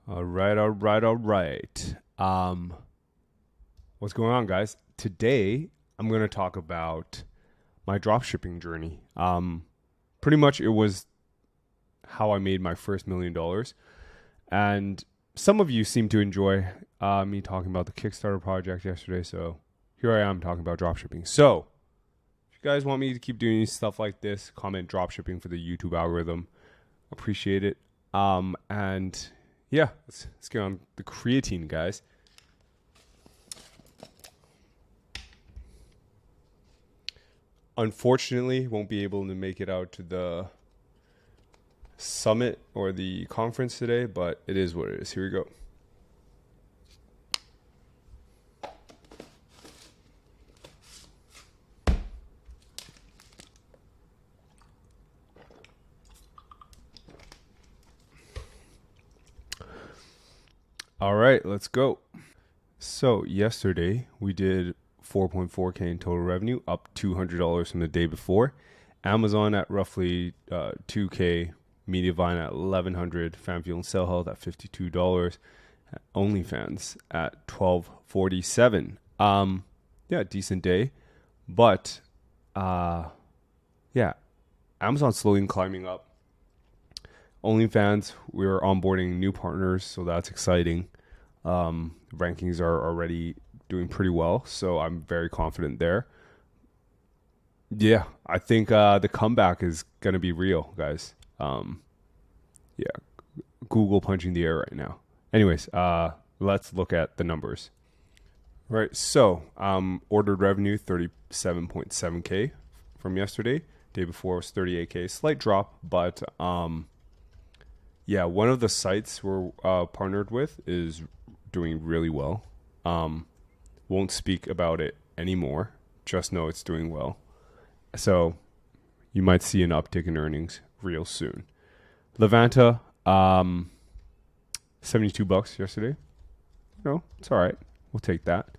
All right, all right, all right. What's going on, guys? Today, I'm going to talk about my dropshipping journey. Pretty much, it was how I made my first $1 million, and some of you seem to enjoy me talking about the Kickstarter project yesterday. So here I am talking about dropshipping. So if you guys want me to keep doing stuff like this, comment dropshipping for the YouTube algorithm. Appreciate it. And yeah, let's get on the creatine, guys. Unfortunately, won't be able to make it out to the summit or the conference today, but it is what it is. Here we go. All right, let's go. So yesterday we did 4.4K in total revenue, up $200 from the day before. Amazon at roughly 2K, Mediavine at 1100, FanFuel and Sell Health at $52, OnlyFans at 1247. Yeah, decent day, but yeah, Amazon's slowly climbing up. OnlyFans, we're onboarding new partners, so that's exciting. Rankings are already doing pretty well, so I'm very confident there. Yeah, I think the comeback is gonna be real, guys. Yeah, Google punching the air right now. Anyways, let's look at the numbers. Right, so ordered revenue 37.7K from yesterday. Day before was 38K, slight drop, but yeah, one of the sites we're partnered with is doing really well. Won't speak about it anymore. Just know it's doing well. So you might see an uptick in earnings real soon. Levanta, $72 yesterday. No, it's all right. We'll take that.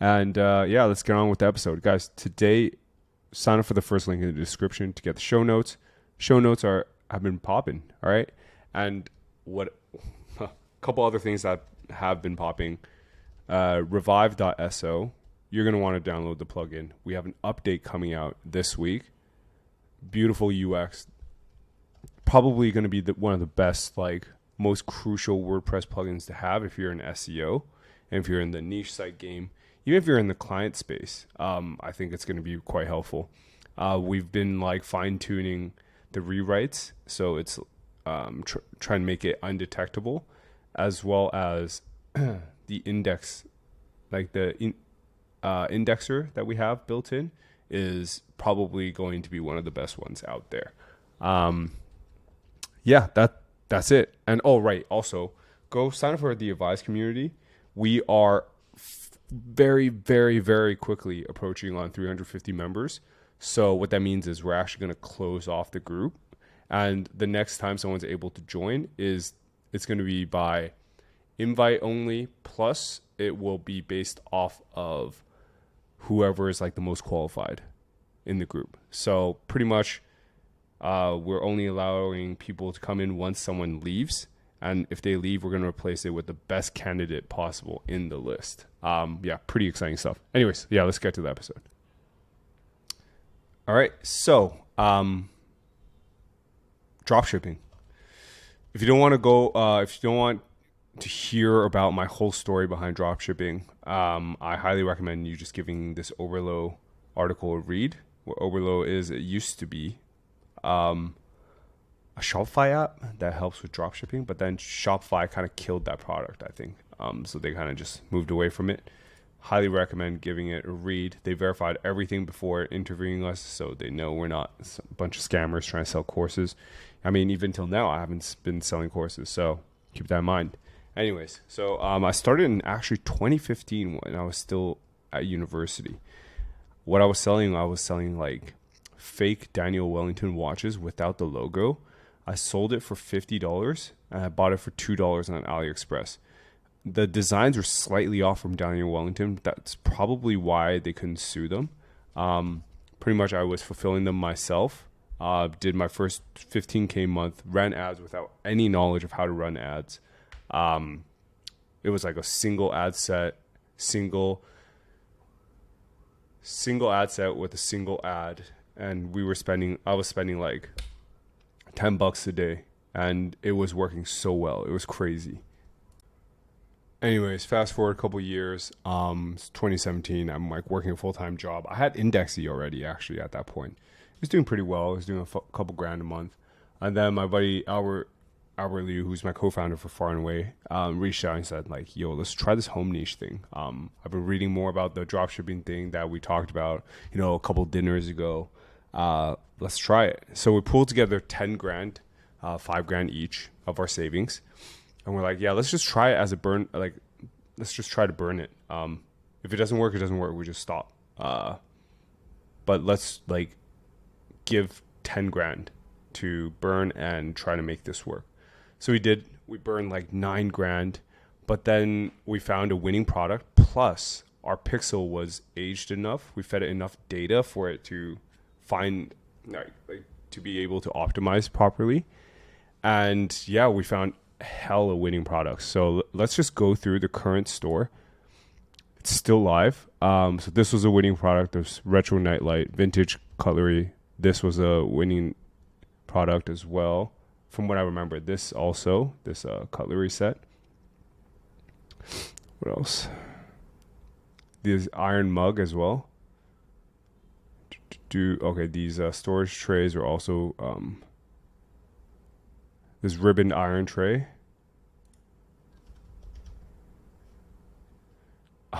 And yeah, let's get on with the episode. Guys, today, sign up for the first link in the description to get the show notes. Show notes have been popping, all right? And what a couple other things that have been popping. Revive.so. You're going to want to download the plugin. We have an update coming out this week. Beautiful UX. Probably going to be one of the best, most crucial WordPress plugins to have if you're an SEO and if you're in the niche site game. Even if you're in the client space, I think it's going to be quite helpful. We've been fine tuning the rewrites, so it's trying to make it undetectable, as well as the index, indexer that we have built in is probably going to be one of the best ones out there. Yeah, that's it. And right, also go sign up for the Advise community. We are very, very, very quickly approaching on 350 members. So what that means is we're actually going to close off the group. And the next time someone's able to join it's going to be by invite only. Plus, it will be based off of whoever is the most qualified in the group. So pretty much, we're only allowing people to come in once someone leaves. And if they leave, we're going to replace it with the best candidate possible in the list. Yeah, pretty exciting stuff. Anyways, yeah, let's get to the episode. All right, so dropshipping. If you don't want to if you don't want to hear about my whole story behind dropshipping, I highly recommend you just giving this Overlow article a read. What Overlow is, it used to be a Shopify app that helps with dropshipping, but then Shopify kind of killed that product, I think. So they kind of just moved away from it. Highly recommend giving it a read. They verified everything before interviewing us, so they know we're not a bunch of scammers trying to sell courses. I mean, even till now, I haven't been selling courses, so keep that in mind. Anyways, so I started in actually 2015 when I was still at university. What I was selling fake Daniel Wellington watches without the logo. I sold it for $50 and I bought it for $2 on AliExpress. The designs were slightly off from Daniel Wellington. That's probably why they couldn't sue them. Pretty much I was fulfilling them myself. Did my first 15K month, ran ads without any knowledge of how to run ads. It was like a single ad set, single ad set with a single ad, and I was spending like $10 a day, and it was working so well. It was crazy. Anyways, fast forward a couple years, it's 2017. I'm like working a full-time job. I had Indexy already, actually, at that point. It was doing pretty well. I was doing couple grand a month. And then my buddy Albert Liu, who's my co-founder for Far and Away, reached out and said, like, yo, let's try this home niche thing. I've been reading more about the dropshipping thing that we talked about, a couple dinners ago. Let's try it. So we pulled together 10 grand, 5 grand each of our savings. And we're like, yeah, let's just try it as a burn. Like, let's just try to burn it. If it doesn't work, it doesn't work. We just stop. But let's like give 10 grand to burn and try to make this work. So we did. We burned like 9 grand, but then we found a winning product. Plus, our pixel was aged enough. We fed it enough data for it to find, like to be able to optimize properly. And yeah, we found hella winning products. So let's just go through the current store. It's still live. So this was a winning product. There's retro nightlight, vintage cutlery. This was a winning product as well, from what I remember. This cutlery set. What else? This iron mug as well. These storage trays are also this ribboned iron tray.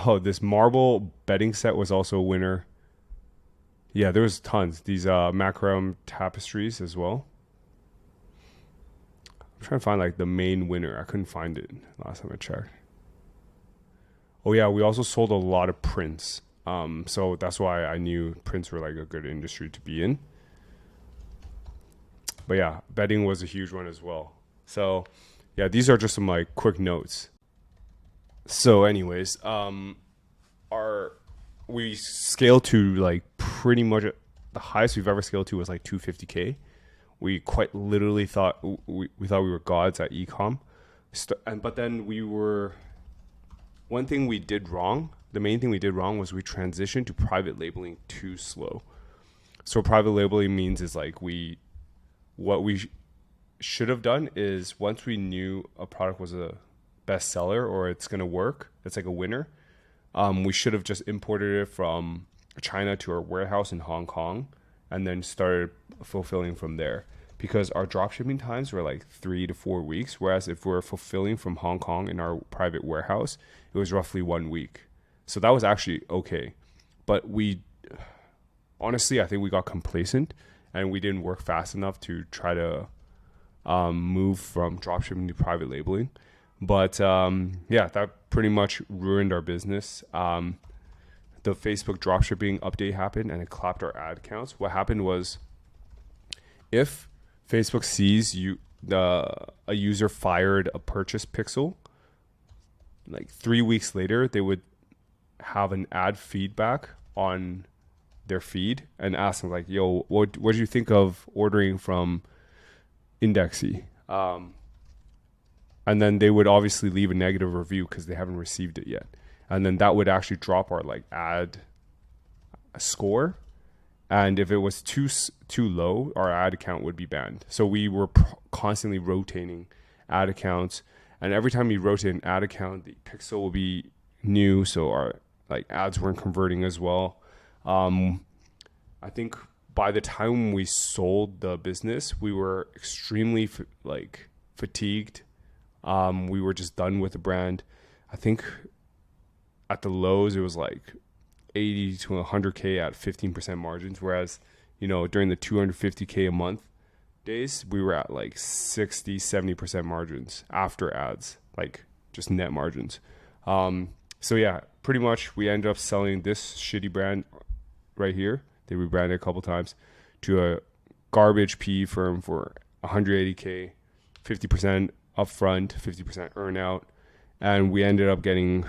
Oh, this marble bedding set was also a winner. Yeah, there was tons. These macram tapestries as well. I'm trying to find like the main winner. I couldn't find it last time I checked. Oh yeah, we also sold a lot of prints. So that's why I knew prints were like a good industry to be in. But yeah, bedding was a huge one as well. So yeah, these are just some like quick notes. So anyways, we scaled to like pretty much the highest we've ever scaled to was like 250K. We quite literally thought we thought we were gods at ecom. But then one thing we did wrong, the main thing we did wrong was we transitioned to private labeling too slow. So private labeling means is like what we should have done is once we knew a product was a bestseller or it's going to work, it's like a winner, we should have just imported it from China to our warehouse in Hong Kong and then started fulfilling from there, because our dropshipping times were like 3 to 4 weeks, whereas if we're fulfilling from Hong Kong in our private warehouse, it was roughly 1 week. So that was actually okay. But honestly, I think we got complacent and we didn't work fast enough to try to move from dropshipping to private labeling. But yeah, that pretty much ruined our business. The Facebook dropshipping update happened and it clapped our ad counts. What happened was, if Facebook sees a user fired a purchase pixel, like 3 weeks later, they would have an ad feedback on their feed and ask them like, yo, what do you think of ordering from Indexy? And then they would obviously leave a negative review because they haven't received it yet. And then that would actually drop our like ad score. And if it was too low, our ad account would be banned. So we were constantly rotating ad accounts. And every time we rotate an ad account, the pixel will be new. So our like ads weren't converting as well. I think by the time we sold the business, we were extremely fatigued. We were just done with the brand. I think at the lows, it was like 80 to 100K at 15% margins. Whereas, during the 250K a month days, we were at like 60, 70% margins after ads, like just net margins. So yeah, pretty much we ended up selling this shitty brand right here. They rebranded a couple times to a garbage PE firm for 180K, 50% upfront, 50% earn out. And we ended up getting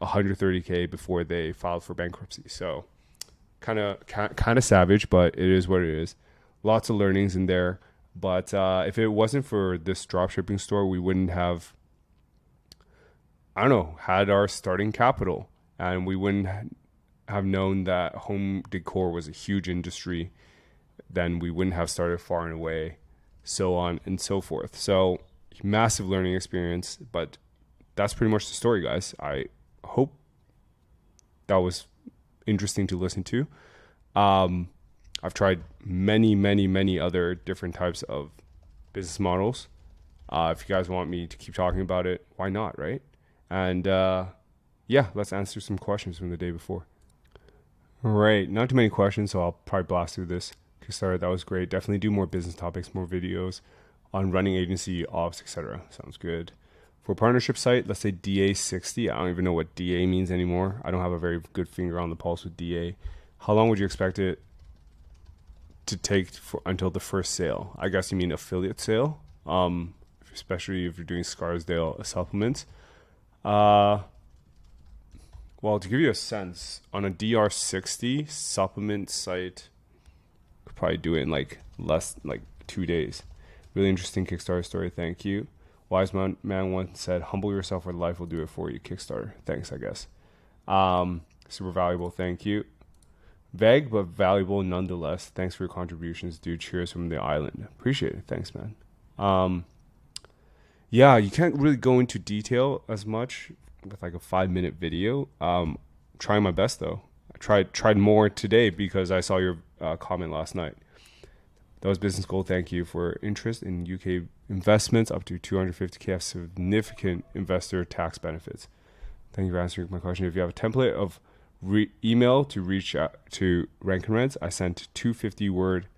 130K before they filed for bankruptcy. So kind of savage, but it is what it is. Lots of learnings in there. But if it wasn't for this dropshipping store, we wouldn't have I don't know, had our starting capital, and we wouldn't have known that home decor was a huge industry, then we wouldn't have started Far and Away, so on and so forth. So massive learning experience, but that's pretty much the story, guys. I hope that was interesting to listen to. I've tried many other different types of business models. If you guys want me to keep talking about it, why not, right? And yeah, let's answer some questions from the day before. All right, not too many questions, so I'll probably blast through this. Kickstarter, that was great. Definitely do more business topics, more videos on running agency, ops, etc. Sounds good. For a partnership site, let's say DA60. I don't even know what DA means anymore. I don't have a very good finger on the pulse with DA. How long would you expect it to take until the first sale? I guess you mean affiliate sale, especially if you're doing Scarsdale supplements. Well, to give you a sense, on a DR60 supplement site, could probably do it in like 2 days. Really interesting Kickstarter story. Thank you. Wise man once said, "Humble yourself, or life will do it for you." Kickstarter. Thanks, I guess. Super valuable. Thank you. Vague but valuable nonetheless. Thanks for your contributions, dude. Cheers from the island. Appreciate it. Thanks, man. Yeah, you can't really go into detail as much with like a 5-minute video. Trying my best though. I tried more today because I saw your comment last night. That was business goal. Thank you for interest in UK investments up to 250k have significant investor tax benefits. Thank you for answering my question. If you have a template of email to reach out to Rank and Rents, I sent 250 word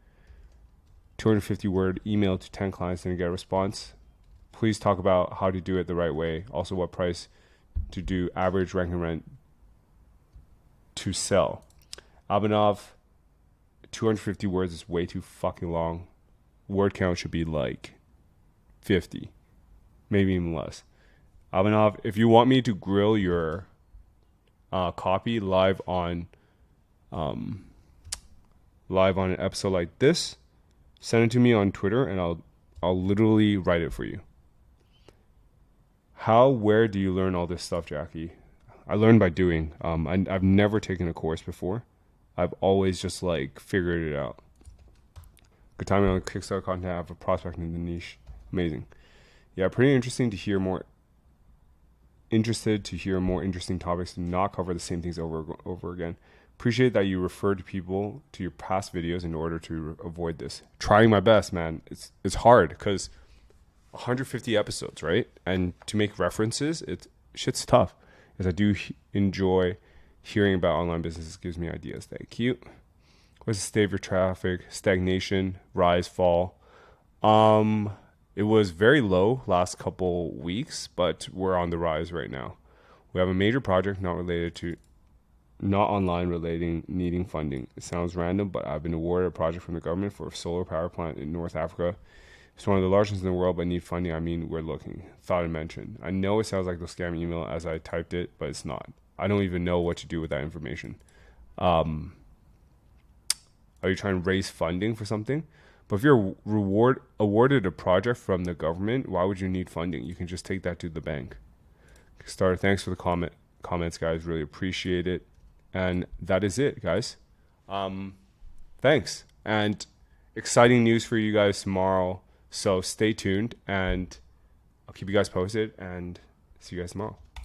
email to 10 clients and get a response. Please talk about how to do it the right way. Also, what price to do average Rank and Rent to sell. Abanov, 250 words is way too fucking long. Word count should be like 50, maybe even less. Abanov, if you want me to grill your copy live on an episode like this, send it to me on Twitter and I'll literally write it for you. Where do you learn all this stuff, Jackie? I learned by doing. I've never taken a course before. I've always just like figured it out. Good timing on Kickstarter content. I have a prospect in the niche. Amazing. Yeah, pretty interesting to hear more. Interested to hear more interesting topics to not cover the same things over again. Appreciate that you referred people to your past videos in order to avoid this. Trying my best, man. It's hard because 150 episodes, right? And to make references, shit's tough. Because I do enjoy hearing about online businesses. Gives me ideas. Thank you. What's the state of your traffic? Stagnation, rise, fall. It was very low last couple weeks, but we're on the rise right now. We have a major project not online relating, needing funding. It sounds random, but I've been awarded a project from the government for a solar power plant in North Africa. It's one of the largest in the world, but need funding. I mean, we're looking. Thought and mention. I know it sounds like the scam email as I typed it, but it's not. I don't even know what to do with that information. Are you trying to raise funding for something? But if you're awarded a project from the government, why would you need funding? You can just take that to the bank. Kickstarter, thanks for the comments, guys. Really appreciate it. And that is it, guys. Thanks. And exciting news for you guys tomorrow. So stay tuned, and I'll keep you guys posted, and see you guys tomorrow.